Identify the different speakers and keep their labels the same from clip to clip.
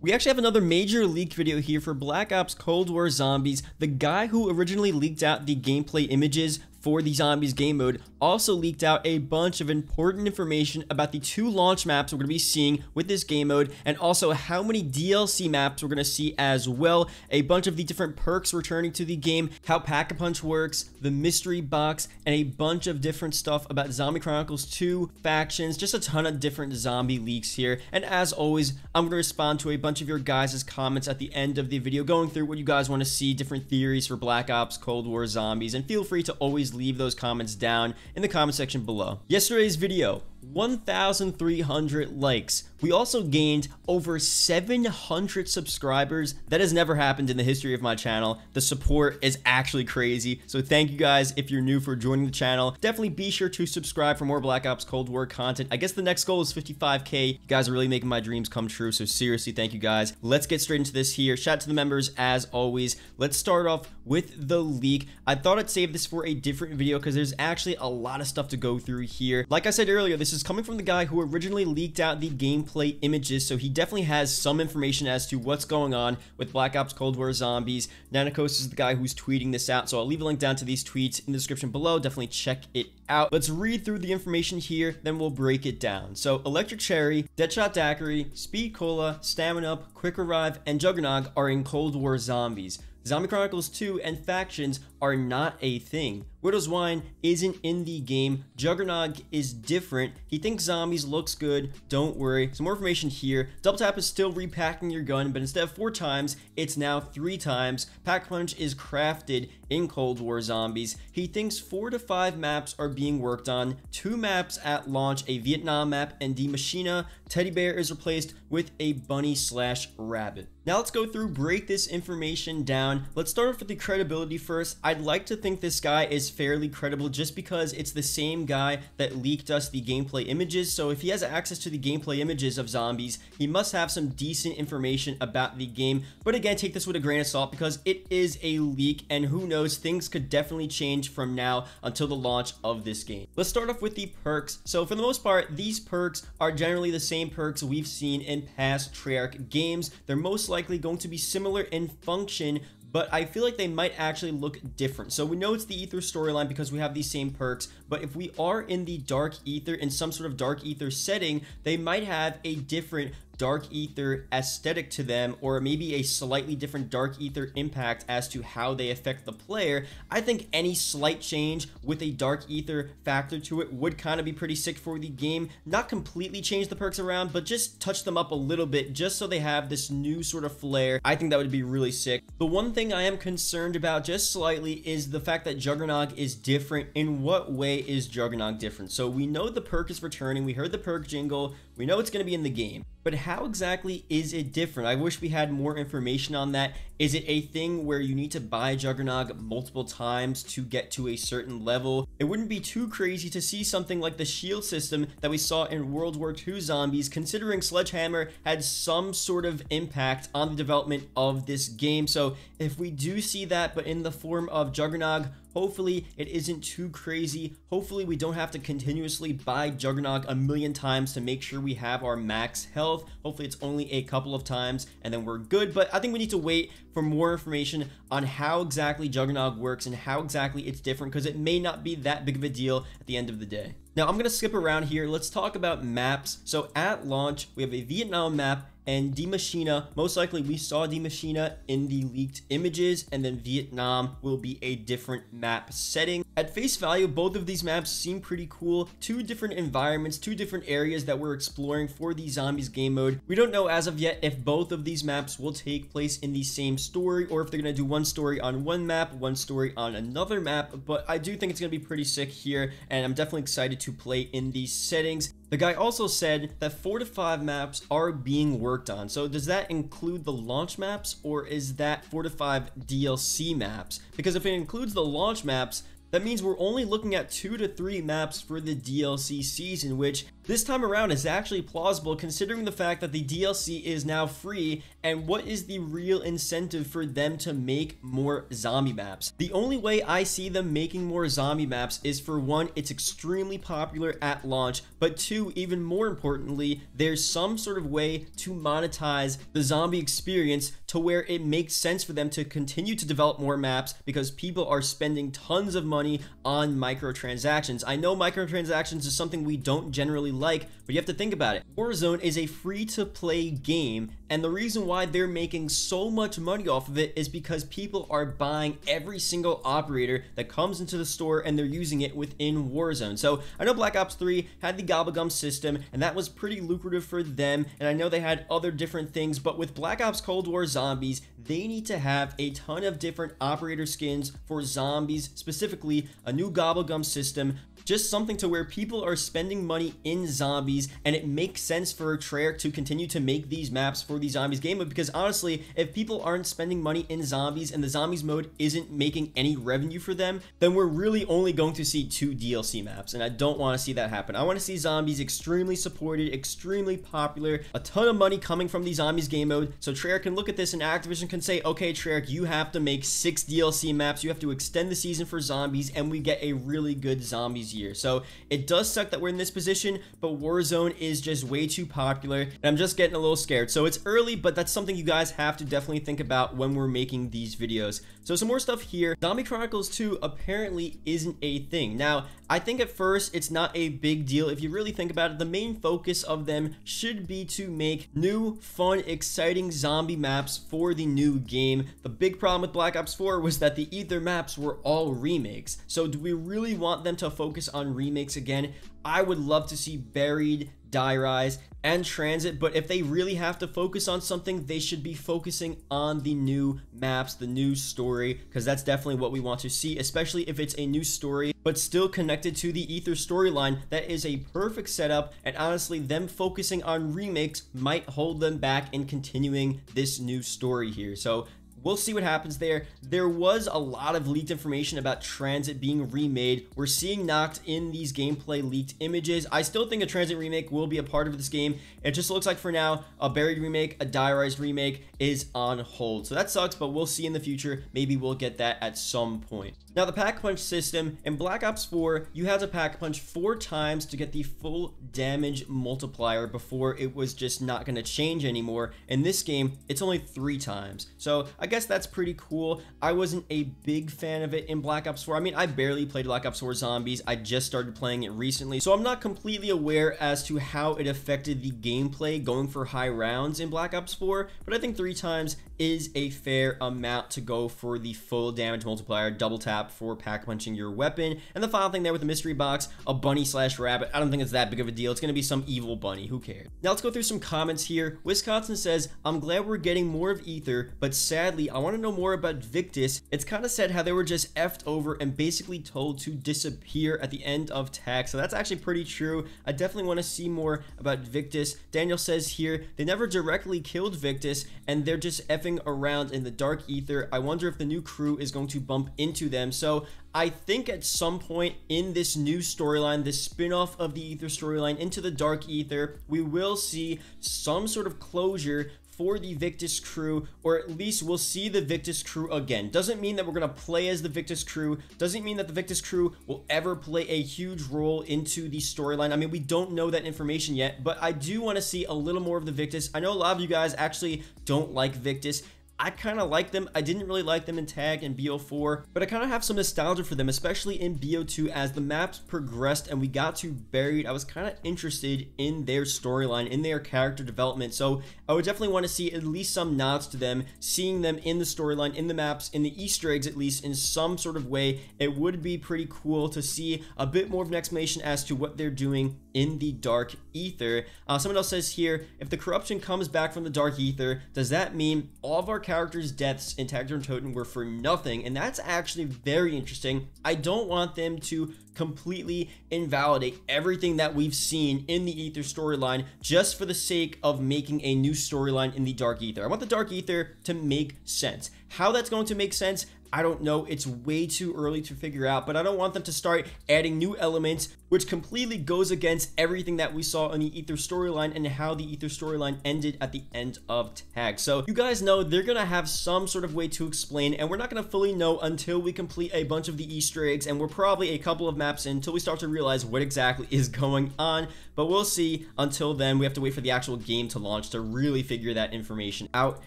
Speaker 1: We actually have another major leak video here for Black Ops Cold War Zombies. The guy who originally leaked out the gameplay images for the Zombies game mode also leaked out a bunch of important information about the 2 launch maps we're going to be seeing with this game mode, and also how many DLC maps we're going to see as well, a bunch of the different perks returning to the game, how PackAPunch works, the mystery box, and a bunch of different stuff about Zombie Chronicles 2, factions, just a ton of different zombie leaks here. And as always, I'm going to respond to a bunch of your guys' comments at the end of the video, going through what you guys want to see, different theories for Black Ops Cold War Zombies, and feel free to always leave those comments down in the comment section below. Yesterday's video, 1,300 likes. We also gained over 700 subscribers. That has never happened in the history of my channel. The support is actually crazy. So thank you guys if you're new for joining the channel. Definitely be sure to subscribe for more Black Ops Cold War content. I guess the next goal is 55K. You guys are really making my dreams come true. So seriously, thank you guys. Let's get straight into this here. Shout out to the members as always. Let's start off with the leak. I thought I'd save this for a different video because there's actually a lot of stuff to go through here. Like I said earlier, this is coming from the guy who originally leaked out the gameplay images, so he definitely has some information as to what's going on with Black Ops Cold War Zombies. Nanakos is the guy who's tweeting this out, so I'll leave a link down to these tweets in the description below. Definitely check it out. Let's read through the information here, then we'll break it down. So Electric Cherry, Deadshot Daiquiri, Speed Cola, Stamina Up, Quick Revive, and Juggernog are in Cold War Zombies. Zombie Chronicles 2 and factions are not a thing. Widow's Wine isn't in the game. Juggernog is different. He thinks zombies looks good. Don't worry. Some more information here. Double Tap is still repacking your gun, but instead of 4 times, it's now 3 times. PackAPunch is crafted in Cold War Zombies. He thinks 4 to 5 maps are being worked on. 2 maps at launch, a Vietnam map and Die Maschine. Teddy Bear is replaced with a bunny/rabbit. Now let's go through, break this information down. Let's start off with the credibility first. I'd like to think this guy is fairly credible just because it's the same guy that leaked us the gameplay images. So if he has access to the gameplay images of zombies, he must have some decent information about the game. But again, take this with a grain of salt because it is a leak, and who knows, things could definitely change from now until the launch of this game. Let's start off with the perks. So for the most part, these perks are generally the same perks we've seen in past Treyarch games. They're most likely going to be similar in function, but I feel like they might actually look different. So we know it's the Ether storyline because we have these same perks, but if we are in the Dark Ether, in some sort of Dark Ether setting, they might have a different Dark Ether aesthetic to them, or maybe a slightly different Dark Ether impact as to how they affect the player. I think any slight change with a Dark Ether factor to it would kind of be pretty sick for the game. Not completely change the perks around, but just touch them up a little bit just so they have this new sort of flair. I think that would be really sick. The one thing I am concerned about just slightly is the fact that Juggernog is different. In what way is Juggernog different? So we know the perk is returning. We heard the perk jingle. We know it's going to be in the game. But how exactly is it different? I wish we had more information on that. Is it a thing where you need to buy Juggernog multiple times to get to a certain level? It wouldn't be too crazy to see something like the shield system that we saw in World War II Zombies, considering Sledgehammer had some sort of impact on the development of this game. So if we do see that, but in the form of Juggernog, hopefully it isn't too crazy. Hopefully we don't have to continuously buy Juggernog a million times to make sure we have our max health. Hopefully it's only a couple of times and then we're good. But I think we need to wait for more information on how exactly Juggernog works and how exactly it's different, because it may not be that big of a deal at the end of the day. Now I'm going to skip around here. Let's talk about maps. So at launch, we have a Vietnam map and Die Maschine. Most likely we saw Die Maschine in the leaked images, and then Vietnam will be a different map setting. At face value, both of these maps seem pretty cool. 2 different environments, 2 different areas that we're exploring for the Zombies game mode. We don't know as of yet if both of these maps will take place in the same story, or if they're going to do one story on one map, one story on another map, but I do think it's going to be pretty sick here, and I'm definitely excited to play in these settings. The guy also said that 4 to 5 maps are being worked on. So does that include the launch maps, or is that 4 to 5 DLC maps? Because if it includes the launch maps, that means we're only looking at 2 to 3 maps for the DLC season, which this time around is actually plausible considering the fact that the DLC is now free, and what is the real incentive for them to make more zombie maps? The only way I see them making more zombie maps is, for one, it's extremely popular at launch, but two, even more importantly, there's some sort of way to monetize the zombie experience to where it makes sense for them to continue to develop more maps because people are spending tons of money on microtransactions. I know microtransactions is something we don't generally like, but you have to think about it. Warzone is a free-to-play game, and the reason why they're making so much money off of it is because people are buying every single operator that comes into the store and they're using it within Warzone. So I know Black Ops 3 had the Gobblegum system, and that was pretty lucrative for them, and I know they had other different things, but with Black Ops Cold War Zombies, they need to have a ton of different operator skins for zombies, specifically a new Gobblegum system, just something to where people are spending money in zombies, and it makes sense for Treyarch to continue to make these maps for the zombies game mode, because honestly, if people aren't spending money in zombies and the zombies mode isn't making any revenue for them, then we're really only going to see 2 DLC maps, and I don't want to see that happen. I want to see zombies extremely supported, extremely popular, a ton of money coming from the zombies game mode, so Treyarch can look at this and Activision can say, okay, Treyarch, you have to make 6 DLC maps, you have to extend the season for zombies, and we get a really good zombies year. So it does suck that we're in this position, but Warzone is just way too popular, and I'm just getting a little scared. So it's early, but that's something you guys have to definitely think about when we're making these videos. So some more stuff here. Zombie Chronicles 2 apparently isn't a thing. Now, I think at first it's not a big deal. If you really think about it, the main focus of them should be to make new, fun, exciting zombie maps for the new game. The big problem with Black Ops 4 was that the Ether maps were all remakes. So do we really want them to focus on remakes again? I would love to see Buried, Die Rise, and Transit, but if they really have to focus on something, they should be focusing on the new maps, the new story, because that's definitely what we want to see, especially if it's a new story, but still connected to the Ether storyline. That is a perfect setup, and honestly, them focusing on remakes might hold them back in continuing this new story here. So we'll see what happens there. There was a lot of leaked information about Transit being remade. We're seeing Noct in these gameplay leaked images. I still think a Transit remake will be a part of this game. It just looks like for now, a Buried remake, a Die Rise remake is on hold. So that sucks, but we'll see in the future. Maybe we'll get that at some point. Now, the PackAPunch system, in Black Ops 4, you had to PackAPunch 4 times to get the full damage multiplier before it was just not going to change anymore. In this game, it's only 3 times. So I guess that's pretty cool. I wasn't a big fan of it in Black Ops 4. I mean, I barely played Black Ops 4 Zombies. I just started playing it recently, so I'm not completely aware as to how it affected the gameplay going for high rounds in Black Ops 4, but I think 3 times is a fair amount to go for the full damage multiplier, double tap for pack punching your weapon. And the final thing there with the mystery box, a bunny slash rabbit. I don't think it's that big of a deal. It's going to be some evil bunny. Who cares? Now let's go through some comments here. Wisconsin says, I'm glad we're getting more of Ether, but sadly, I want to know more about Victus. It's kind of sad how they were just effed over and basically told to disappear at the end of tag. So that's actually pretty true. I definitely want to see more about Victus. Daniel says here, they never directly killed Victus and they're just effing around in the dark ether. I wonder if the new crew is going to bump into them. So I think at some point in this new storyline, this spin-off of the Ether storyline into the dark ether, we will see some sort of closure for the Victus crew, or at least we'll see the Victus crew again. Doesn't mean that we're gonna play as the Victus crew, doesn't mean that the Victus crew will ever play a huge role into the storyline. I mean, we don't know that information yet, but I do want to see a little more of the Victus. I know a lot of you guys actually don't like Victus. I kind of like them. I didn't really like them in Tag and BO4, but I kind of have some nostalgia for them, especially in BO2 as the maps progressed and we got to Buried. I was kind of interested in their storyline, in their character development, so I would definitely want to see at least some nods to them, seeing them in the storyline, in the maps, in the Easter eggs at least, in some sort of way. It would be pretty cool to see a bit more of an explanation as to what they're doing in the dark ether. Someone else says here, if the corruption comes back from the dark ether, does that mean all of our characters' deaths in Tag and Totem were for nothing? And that's actually very interesting. I don't want them to completely invalidate everything that we've seen in the Ether storyline just for the sake of making a new storyline in the dark ether. I want the dark ether to make sense. How that's going to make sense, I don't know, it's way too early to figure out, but I don't want them to start adding new elements which completely goes against everything that we saw in the Ether storyline and how the Ether storyline ended at the end of Tag. So you guys know they're gonna have some sort of way to explain, and we're not gonna fully know until we complete a bunch of the Easter eggs, and we're probably a couple of maps in until we start to realize what exactly is going on, but we'll see. Until then, we have to wait for the actual game to launch to really figure that information out.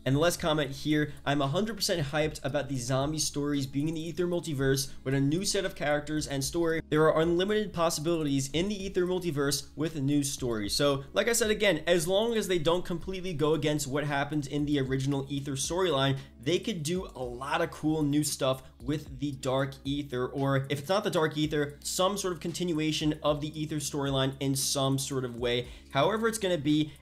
Speaker 1: And the last comment here, I'm 100% hyped about the zombie stories being in the Ether multiverse with a new set of characters and story. There are unlimited possibilities in the Ether multiverse with new stories. So, like I said again, as long as they don't completely go against what happened in the original Ether storyline, they could do a lot of cool new stuff with the Dark Ether, or if it's not the Dark Ether, some sort of continuation of the Ether storyline in some sort of way. However it's gonna be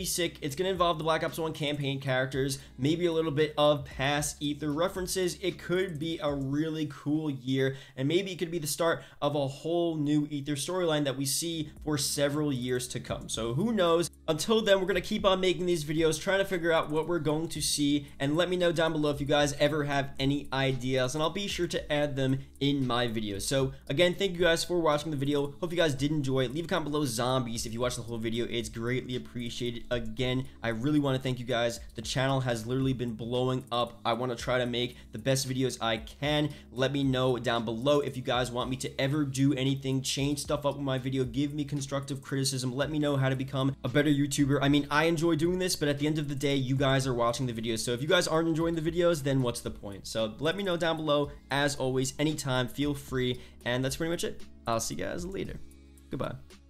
Speaker 1: sick. It's gonna involve the Black Ops 1 campaign characters, maybe a little bit of past Ether references. It could be a really cool year, and maybe it could be the start of a whole new Ether storyline that we see for several years to come. So who knows? Until then, we're gonna keep on making these videos, trying to figure out what we're going to see, and let me know down below if you guys ever have any ideas, and I'll be sure to add them in my videos. So again, thank you guys for watching the video. Hope you guys did enjoy it. Leave a comment below zombies if you watched the whole video. It's greatly appreciated. Again, I really want to thank you guys. The channel has literally been blowing up. I want to try to make the best videos I can. Let me know down below if you guys want me to ever do anything, change stuff up with my video, give me constructive criticism, let me know how to become a better YouTuber. I mean, I enjoy doing this, but at the end of the day, you guys are watching the videos. So if you guys aren't enjoying the videos, then what's the point? So let me know down below. As always, anytime, feel free. And that's pretty much it. I'll see you guys later. Goodbye.